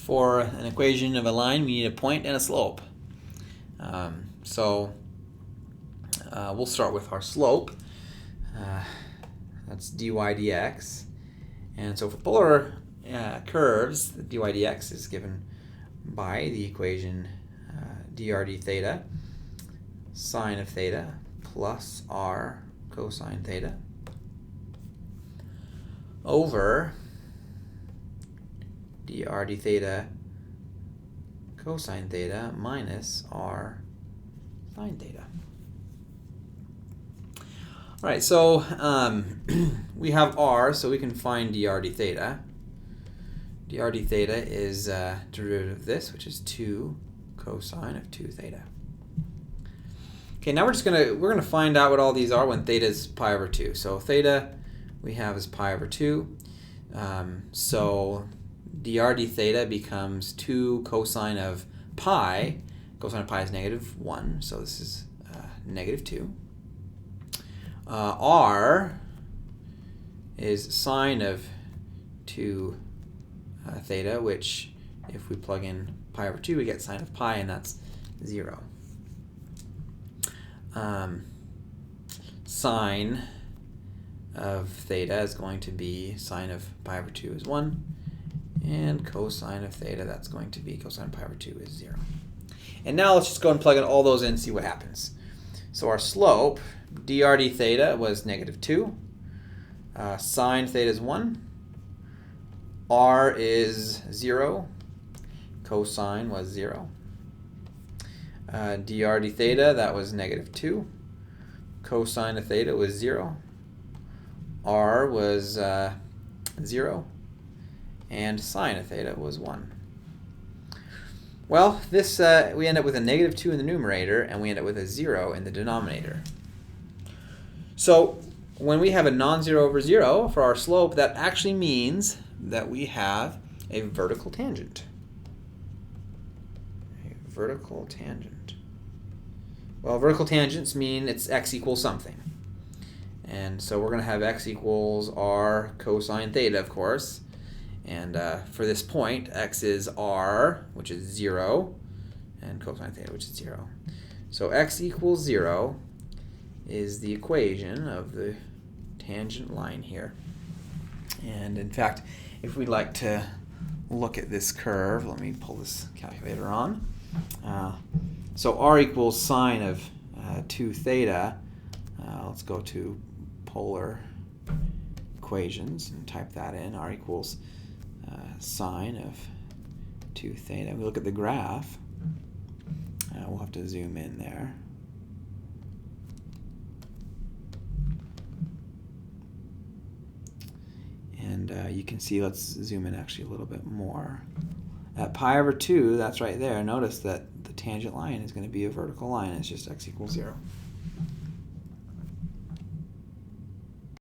for an equation of a line, we need a point and a slope. We'll start with our slope. That's dy dx. And so for polar curves, the dy dx is given by the equation dr d theta sine of theta plus r cosine theta over dr d theta cosine theta minus r sine theta. All right, so we have r, so we can find dr d theta. Dr d theta is derivative of this, which is 2 cosine of 2 theta. Okay, now we're gonna find out what all these are when theta is pi over 2. So theta we have is pi over 2. So dr d theta becomes 2 cosine of pi. Cosine of pi is -1, so this is -2. R is sine of 2 theta, which if we plug in pi over 2, we get sine of pi, and that's 0. Sine of theta is going to be sine of pi over 2 is 1, and cosine of theta, that's going to be cosine of pi over 2 is 0. And now let's just go and plug in all those in and see what happens. So our slope, dr d theta, was -2. Sine theta is 1. R is 0. Cosine was 0. Dr d theta, that was -2. Cosine of theta was 0. R was 0. And sine of theta was 1. Well, this we end up with a -2 in the numerator, and we end up with a 0 in the denominator. So when we have a non-zero over 0 for our slope, that actually means that we have a vertical tangent. A vertical tangent. Well, vertical tangents mean it's x equals something. And so we're going to have x equals r cosine theta, of course. And for this point, x is r, which is 0, and cosine theta, which is 0. So x equals 0 is the equation of the tangent line here. And in fact, if we'd like to look at this curve, let me pull this calculator on. So r equals sine of 2 theta. Let's go to polar equations and type that in. R equals sine of 2 theta. We look at the graph. We'll have to zoom in there. And you can see, let's zoom in actually a little bit more. At pi over 2, that's right there. Notice that the tangent line is going to be a vertical line. It's just x equals 0.